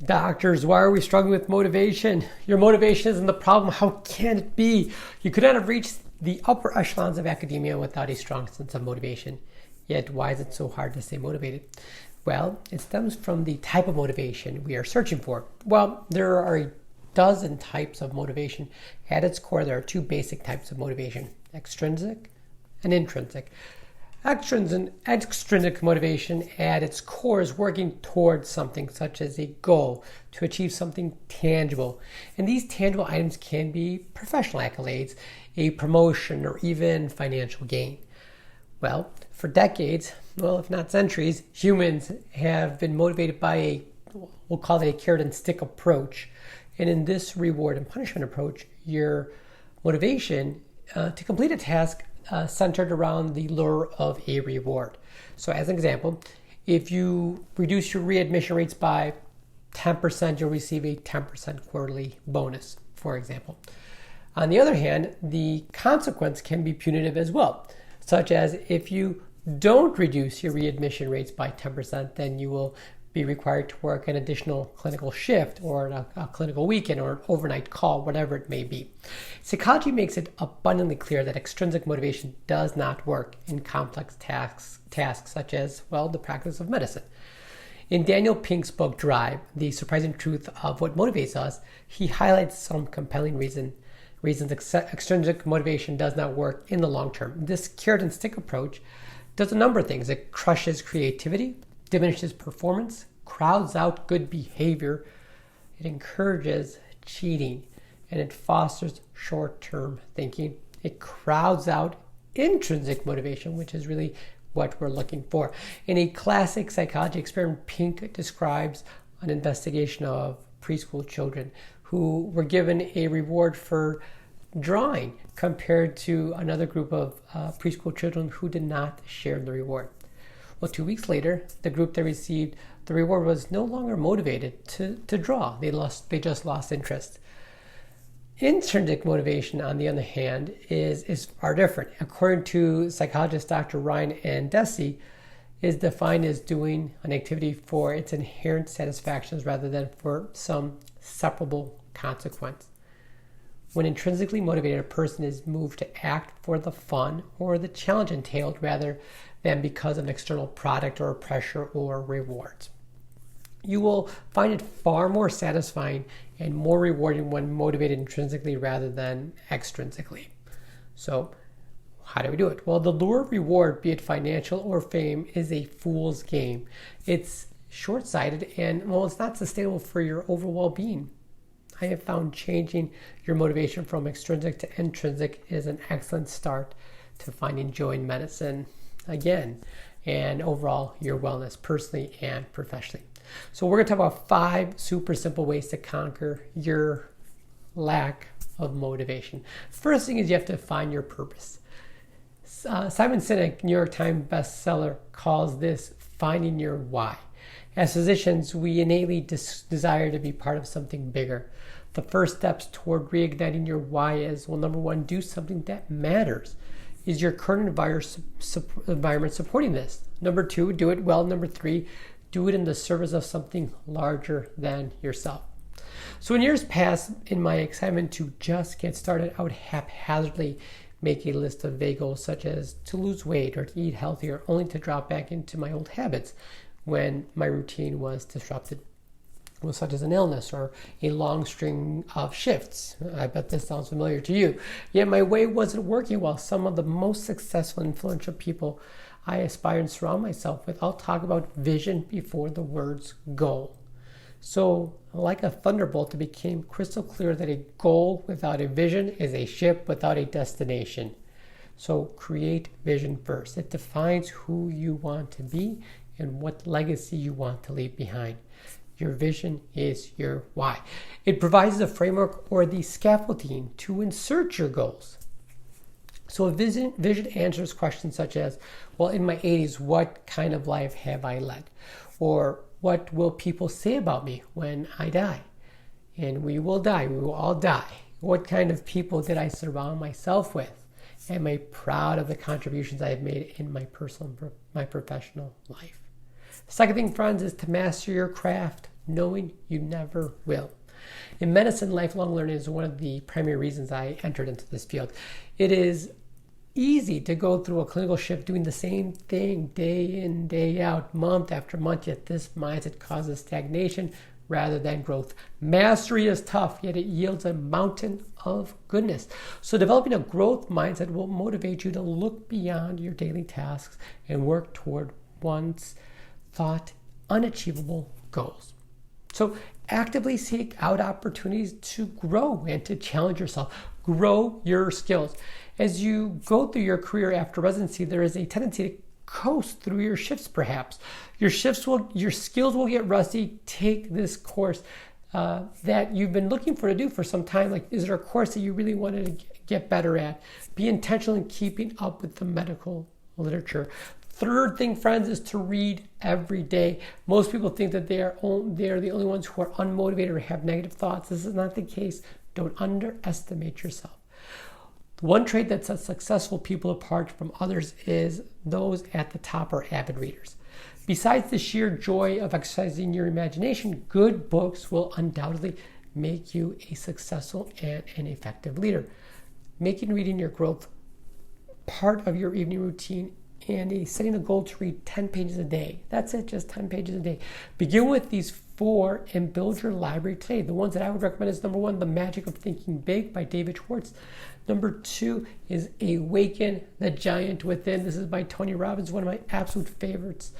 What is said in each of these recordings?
Doctors, why are we struggling with motivation? Your motivation isn't the problem. How can it be? You could not have reached the upper echelons of academia without a strong sense of motivation. Yet, why is it so hard to stay motivated? Well, it stems from the type of motivation we are searching for. Well, there are a dozen types of motivation. At its core, there are two basic types of motivation: extrinsic and intrinsic. Extrinsic motivation at its core is working towards something such as a goal to achieve something tangible. And these tangible items can be professional accolades, a promotion, or even financial gain. Well, for decades, if not centuries, humans have been motivated by we'll call it a carrot and stick approach. And in this reward and punishment approach, your motivation to complete a task centered around the lure of a reward. So as an example, if you reduce your readmission rates by 10%, you'll receive a 10% quarterly bonus, for example. On the other hand, the consequence can be punitive as well, such as if you don't reduce your readmission rates by 10%, then you will be required to work an additional clinical shift or a clinical weekend or an overnight call, whatever it may be. Psychology makes it abundantly clear that extrinsic motivation does not work in complex tasks such as, the practice of medicine. In Daniel Pink's book, Drive, The Surprising Truth of What Motivates Us, he highlights some compelling reasons extrinsic motivation does not work in the long term. This carrot and stick approach does a number of things. It crushes creativity, diminishes performance, crowds out good behavior, it encourages cheating, and it fosters short-term thinking. It crowds out intrinsic motivation, which is really what we're looking for. In a classic psychology experiment, Pink describes an investigation of preschool children who were given a reward for drawing compared to another group of preschool children who did not share the reward. Well, 2 weeks later, the group that received the reward was no longer motivated to draw. They just lost interest. Intrinsic motivation, on the other hand, is far different. According to psychologist Dr. Ryan and Deci, is defined as doing an activity for its inherent satisfactions rather than for some separable consequence. When intrinsically motivated, a person is moved to act for the fun or the challenge entailed rather than because of an external product or pressure or rewards. You will find it far more satisfying and more rewarding when motivated intrinsically rather than extrinsically. So, how do we do it? Well, the lure of reward, be it financial or fame, is a fool's game. It's short-sighted and, it's not sustainable for your overall well-being. I have found changing your motivation from extrinsic to intrinsic is an excellent start to finding joy in medicine again, and overall your wellness personally and professionally. So we're going to talk about 5 super simple ways to conquer your lack of motivation. First thing is you have to find your purpose. Simon Sinek, New York Times bestseller, calls this finding your why. As physicians, we innately desire to be part of something bigger. The first steps toward reigniting your why is, number 1, do something that matters. Is your current environment supporting this? Number 2, do it well. Number 3, do it in the service of something larger than yourself. So in years past, in my excitement to just get started, I would haphazardly make a list of vague goals such as to lose weight or to eat healthier, only to drop back into my old habits when my routine was disrupted, such as an illness or a long string of shifts. I bet this sounds familiar to you. Yet my way wasn't working well. Some of the most successful and influential people I aspire and surround myself with, I'll talk about vision before the words goal. So like a thunderbolt, it became crystal clear that a goal without a vision is a ship without a destination. So create vision first. It defines who you want to be and what legacy you want to leave behind. Your vision is your why. It provides the framework or the scaffolding to insert your goals. So a vision answers questions such as, in my 80s, what kind of life have I led? Or what will people say about me when I die? And we will die. We will all die. What kind of people did I surround myself with? Am I proud of the contributions I have made in my personal, my professional life? The second thing, friends, is to master your craft knowing you never will. In medicine, lifelong learning is one of the primary reasons I entered into this field. It is easy to go through a clinical shift doing the same thing day in, day out, month after month, yet this mindset causes stagnation rather than growth. Mastery is tough, yet it yields a mountain of goodness. So developing a growth mindset will motivate you to look beyond your daily tasks and work toward once thought unachievable goals. So actively seek out opportunities to grow and to challenge yourself. Grow your skills. As you go through your career after residency, there is a tendency to coast through your shifts perhaps. Your skills will get rusty. Take this course that you've been looking to do for some time. Like, is there a course that you really wanted to get better at? Be intentional in keeping up with the medical literature. Third thing, friends, is to read every day. Most people think that they are the only ones who are unmotivated or have negative thoughts. This is not the case. Don't underestimate yourself. One trait that sets successful people apart from others is those at the top are avid readers. Besides the sheer joy of exercising your imagination, good books will undoubtedly make you a successful and an effective leader. Making reading your growth part of your evening routine and setting a goal to read 10 pages a day. That's it, just 10 pages a day. Begin with these 4 and build your library today. The ones that I would recommend is number 1, The Magic of Thinking Big by David Schwartz. Number 2 is Awaken the Giant Within. This is by Tony Robbins, one of my absolute favorites.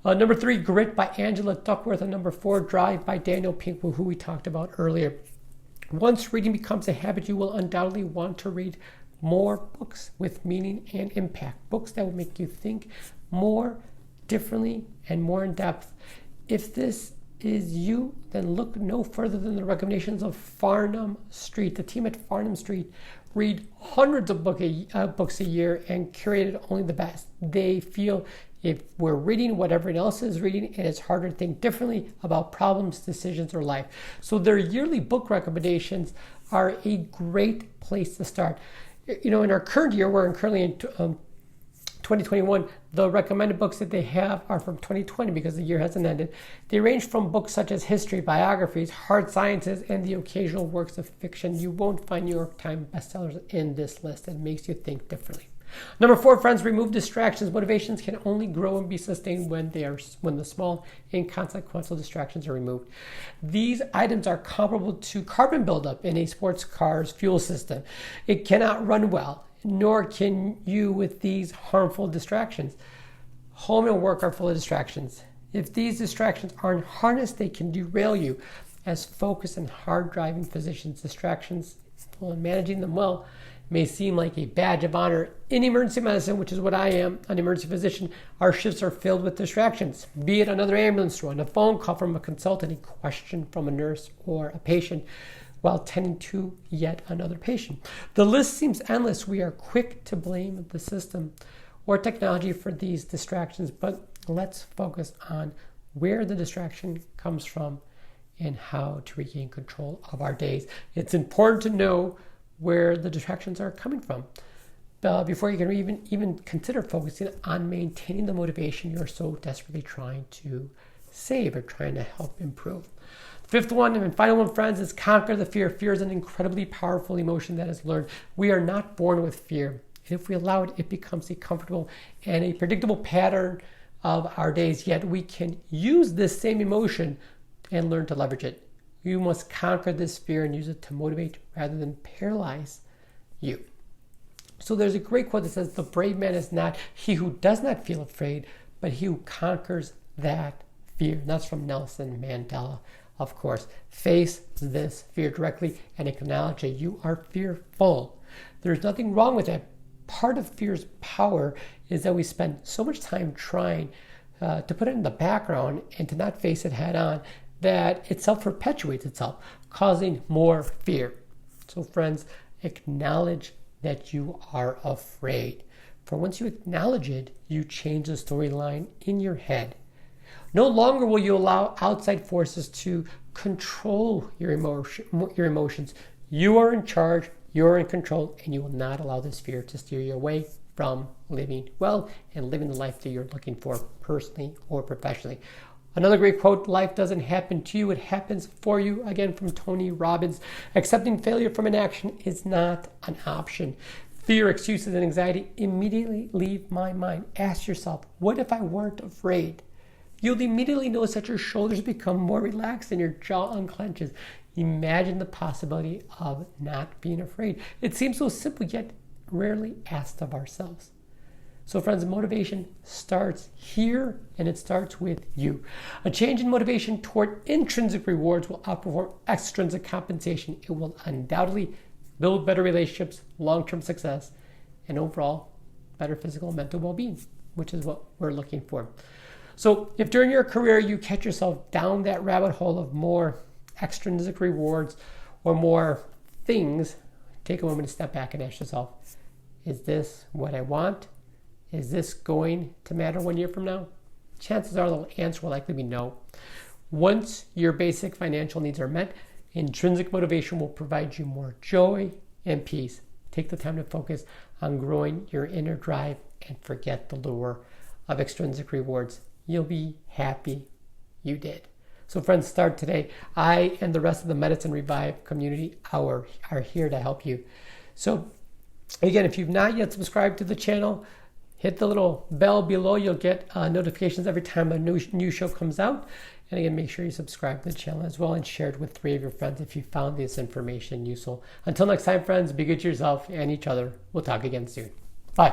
Number 3, Grit by Angela Duckworth. And number 4, Drive by Daniel Pink, who we talked about earlier. Once reading becomes a habit, you will undoubtedly want to read more books with meaning and impact. Books that will make you think more differently and more in depth. If this is you, then look no further than the recommendations of Farnham Street. The team at Farnham Street read hundreds of books a year and curated only the best. They feel if we're reading what everyone else is reading, it is harder to think differently about problems, decisions, or life. So their yearly book recommendations are a great place to start. You know, in our current year, we're currently in 2021, the recommended books that they have are from 2020 because the year hasn't ended. They range from books such as history, biographies, hard sciences, and the occasional works of fiction. You won't find New York Times bestsellers in this list. It makes you think differently. Number 4, friends, remove distractions. Motivations can only grow and be sustained when the small, inconsequential distractions are removed. These items are comparable to carbon buildup in a sports car's fuel system. It cannot run well, nor can you with these harmful distractions. Home and work are full of distractions. If these distractions aren't harnessed, they can derail you. As focused and hard-driving physicians, distractions, and managing them well, may seem like a badge of honor. In emergency medicine, which is what I am, an emergency physician, our shifts are filled with distractions, be it another ambulance run, a phone call from a consultant, a question from a nurse or a patient, while tending to yet another patient. The list seems endless. We are quick to blame the system or technology for these distractions, but let's focus on where the distraction comes from and how to regain control of our days. It's important to know where the distractions are coming from before you can even consider focusing on maintaining the motivation you're so desperately trying to save or trying to help improve. The 5th one and final one, friends, is conquer the fear. Fear is an incredibly powerful emotion that is learned. We are not born with fear. If we allow it, it becomes a comfortable and a predictable pattern of our days. Yet we can use this same emotion and learn to leverage it. You must conquer this fear and use it to motivate rather than paralyze you. So there's a great quote that says, the brave man is not he who does not feel afraid, but he who conquers that fear. And that's from Nelson Mandela, of course. Face this fear directly and acknowledge that you are fearful. There's nothing wrong with that. Part of fear's power is that we spend so much time trying to put it in the background and to not face it head on, that it self-perpetuates itself, causing more fear. So friends, acknowledge that you are afraid. For once you acknowledge it, you change the storyline in your head. No longer will you allow outside forces to control your emotions. You are in charge, you're in control, and you will not allow this fear to steer you away from living well and living the life that you're looking for personally or professionally. Another great quote, life doesn't happen to you, it happens for you. Again, from Tony Robbins. Accepting failure from inaction is not an option. Fear, excuses, and anxiety immediately leave my mind. Ask yourself, what if I weren't afraid? You'll immediately notice that your shoulders become more relaxed and your jaw unclenches. Imagine the possibility of not being afraid. It seems so simple, yet rarely asked of ourselves. So friends, motivation starts here, and it starts with you. A change in motivation toward intrinsic rewards will outperform extrinsic compensation. It will undoubtedly build better relationships, long-term success, and overall better physical and mental well-being, which is what we're looking for. So if during your career you catch yourself down that rabbit hole of more extrinsic rewards or more things, take a moment to step back and ask yourself, is this what I want? Is this going to matter 1 year from now? Chances are the answer will likely be no. Once your basic financial needs are met, intrinsic motivation will provide you more joy and peace. Take the time to focus on growing your inner drive and forget the lure of extrinsic rewards. You'll be happy you did. So friends, start today. I and the rest of the Medicine Revive community are here to help you. So again, if you've not yet subscribed to the channel, hit the little bell below. You'll get notifications every time a new show comes out. And again, make sure you subscribe to the channel as well and share it with 3 of your friends if you found this information useful. Until next time, friends, be good to yourself and each other. We'll talk again soon. Bye.